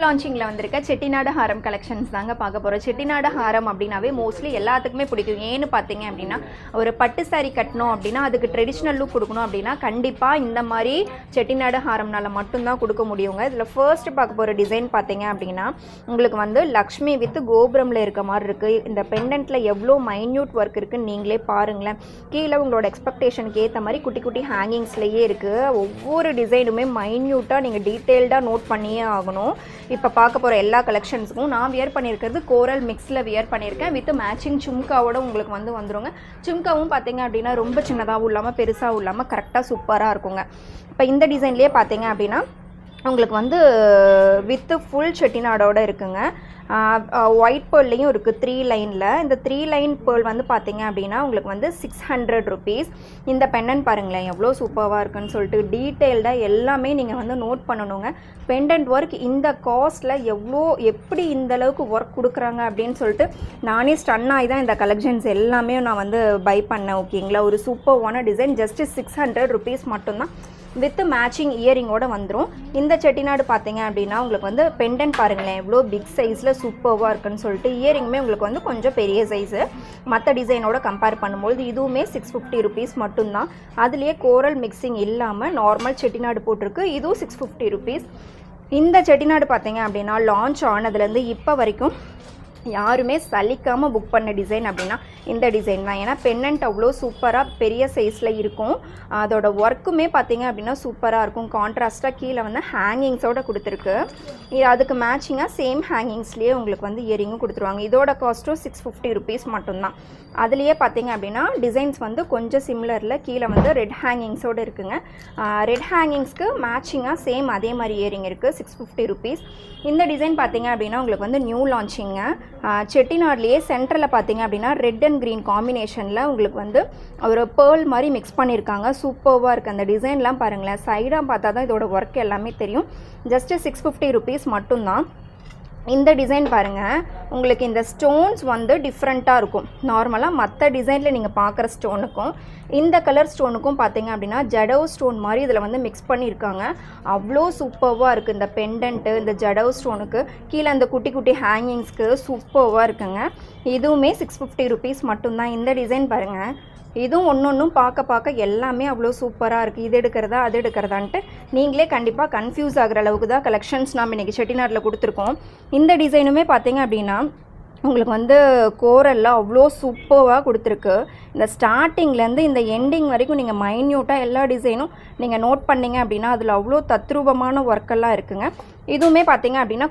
லான்ச்சிங்கில் வந்திருக்க செட்டிநாடு ஹாரம் கலெக்ஷன்ஸ் தாங்க பார்க்க போகிறோம். செட்டிநாடு ஹாரம் அப்படின்னாவே மோஸ்ட்லி எல்லாத்துக்குமே பிடிக்கும். ஏன்னு பார்த்தீங்க அப்படின்னா, ஒரு பட்டு சாரி கட்டணும் அப்படின்னா அதுக்கு ட்ரெடிஷ்னல் லுக் கொடுக்கணும் அப்படின்னா கண்டிப்பாக இந்த மாதிரி செட்டிநாடு ஹாரம்னால மட்டும்தான் கொடுக்க முடியுங்க. இதில் ஃபர்ஸ்ட் பார்க்க போகிற டிசைன் பார்த்தீங்க அப்படின்னா, உங்களுக்கு வந்து லக்ஷ்மி வித் கோபுரமில் இருக்க மாதிரி இருக்குது. இந்த பெண்டன்ட்டில் எவ்வளோ மைன்யூட் ஒர்க் இருக்குன்னு நீங்களே பாருங்களேன். கீழே உங்களோட எக்ஸ்பெக்டேஷனுக்கு ஏற்ற மாதிரி குட்டி குட்டி ஹேங்கிங்ஸ்லேயே இருக்குது. ஒவ்வொரு டிசைனுமே மைன்யூட்டாக நீங்கள் டீட்டெயில்டாக நோட் பண்ணியே ஆகணும். இப்போ பார்க்க போகிற எல்லா கலெக்ஷன்ஸுக்கும் நான் வியர் பண்ணியிருக்கிறது கோரல் மிக்ஸில் வியர் பண்ணியிருக்கேன். வித் மேட்சிங் சும்காவோட உங்களுக்கு வந்துருங்க. சும்காவும் பார்த்தீங்க அப்படின்னா ரொம்ப சின்னதாகவும் இல்லாமல் பெருசாகவும் இல்லாமல் கரெக்டாக சூப்பராக இருக்குங்க. இப்போ இந்த டிசைன்லேயே பார்த்தீங்க அப்படின்னா உங்களுக்கு வந்து வித்து ஃபுல் செட்டிநாடோட இருக்குங்க. ஒயிட் பேர்லையும் இருக்குது 3 லைனில். இந்த 3 லைன் பேர்ல் வந்து பார்த்தீங்க அப்படின்னா உங்களுக்கு வந்து 600 ருபீஸ். இந்த பெண்டன் பாருங்களேன் எவ்வளோ சூப்பராக இருக்குன்னு சொல்லிட்டு டீட்டெயில்டாக எல்லாமே நீங்கள் வந்து நோட் பண்ணணுங்க. பெண்டன்ட் ஒர்க் இந்த காஸ்ட்டில் எப்படி இந்த அளவுக்கு ஒர்க் கொடுக்குறாங்க அப்படின்னு சொல்லிட்டு நானே ஸ்டன் ஆகி தான் இந்த கலெக்ஷன்ஸ் எல்லாமே நான் வந்து பை பண்ணேன். ஓகேங்களா, ஒரு சூப்பர்வான டிசைன். ஜஸ்ட்டு 600 ருபீஸ் மட்டும்தான். வித் மேட்சிங் இயரிங்கோடு வந்துடும். இந்த செட்டிநாடு பார்த்தீங்க அப்படின்னா உங்களுக்கு வந்து பெண்டன்ட் பாருங்களேன் எவ்வளோ பிக் சைஸில் சூப்பர்வாக இருக்குன்னு சொல்லிட்டு இயரிங்குமே உங்களுக்கு வந்து கொஞ்சம் பெரிய சைஸு. மற்ற டிசைனோட கம்பேர் பண்ணும்போது இதுவுமே 650 ருபீஸ் மட்டும்தான். அதுலேயே கோரல் மிக்சிங் இல்லாமல் நார்மல் செட்டிநாடு போட்டிருக்கு. இதுவும் 650 ருபீஸ். இந்த செட்டிநாடு பார்த்தீங்க அப்படின்னா லான்ச் ஆனதுலேருந்து இப்போ வரைக்கும் யாருமே சலிக்காமல் புக் பண்ண டிசைன் அப்படின்னா இந்த டிசைன் தான். ஏன்னா பென்னண்ட் அவ்வளோ சூப்பராக பெரிய சைஸில் இருக்கும். அதோட ஒர்க்குமே பார்த்தீங்க அப்படின்னா சூப்பராக இருக்கும். கான்ட்ராஸ்ட்டாக கீழே வந்து ஹேங்கிங்ஸோடு கொடுத்துருக்கு. அதுக்கு மேட்சிங்காக சேம் ஹேங்கிங்ஸ்லேயே உங்களுக்கு வந்து இயரிங்கும் கொடுத்துருவாங்க. இதோட காஸ்ட்டும் 650 ருபீஸ் மட்டும்தான். அதுலேயே பார்த்தீங்க அப்படின்னா டிசைன்ஸ் வந்து கொஞ்சம் சிமிலரில் கீழே வந்து ரெட் ஹேங்கிங்ஸோடு இருக்குங்க. ரெட் ஹேங்கிங்ஸ்க்கு மேட்சிங்காக சேம் அதே மாதிரி இயரிங் இருக்குது. 650 ருபீஸ். இந்த டிசைன் பார்த்தீங்க அப்படின்னா உங்களுக்கு வந்து நியூ லான்ச்சிங்க. செட்டிநாட்லேயே சென்டரில் பார்த்தீங்க அப்படின்னா ரெட் அண்ட் க்ரீன் காம்பினேஷனில் உங்களுக்கு வந்து ஒரு பேர்ல் மாதிரி மிக்ஸ் பண்ணியிருக்காங்க. சூப்பர்வாக இருக்குது. அந்த டிசைன்லாம் பாருங்களேன். சைடாக பார்த்தா தான் இதோட ஒர்க் எல்லாமே தெரியும். ஜஸ்ட்டு 650 ருபீஸ் மட்டும்தான். இந்த டிசைன் பாருங்கள், உங்களுக்கு இந்த ஸ்டோன்ஸ் வந்து டிஃப்ரெண்ட்டாக இருக்கும். நார்மலாக மற்ற டிசைனில் நீங்கள் பார்க்குற ஸ்டோனுக்கும் இந்த கலர் ஸ்டோனுக்கும் பார்த்தீங்க அப்படின்னா ஜடவ் ஸ்டோன் மாதிரி இதில் வந்து மிக்ஸ் பண்ணியிருக்காங்க. அவ்வளோ சூப்பர்வாக இருக்குது. இந்த பெண்டன்ட்டு இந்த ஜடவ் ஸ்டோனுக்கு கீழே அந்த குட்டி குட்டி ஹேங்கிங்ஸ்க்கு சூப்பர்வாக இருக்குங்க. இதுவுமே 650 ருபீஸ் மட்டும்தான். இந்த டிசைன் பாருங்கள், இதுவும் ஒன்றும் பார்க்க எல்லாமே அவ்வளோ சூப்பராக இருக்குது. இது எடுக்கிறதா அது எடுக்கிறதான்ட்டு நீங்களே கண்டிப்பாக கன்ஃபியூஸ் ஆகிற அளவுக்கு தான் கலெக்ஷன்ஸ் நாம் இன்றைக்கி செட்டிநாட்டில் கொடுத்துருக்கோம். இந்த டிசைனுமே பார்த்தீங்க அப்படின்னா உங்களுக்கு வந்து கோரலில் அவ்வளோ சூப்பராக கொடுத்துருக்கு. இந்த ஸ்டார்டிங்லேருந்து இந்த எண்டிங் வரைக்கும் நீங்கள் மைன்யூட்டாக எல்லா டிசைனும் நீங்கள் நோட் பண்ணிங்க அப்படின்னா அதில் அவ்வளோ தத்ரூபமான ஒர்க்கெல்லாம் இருக்குங்க. இதுவுமே பார்த்தீங்க அப்படின்னா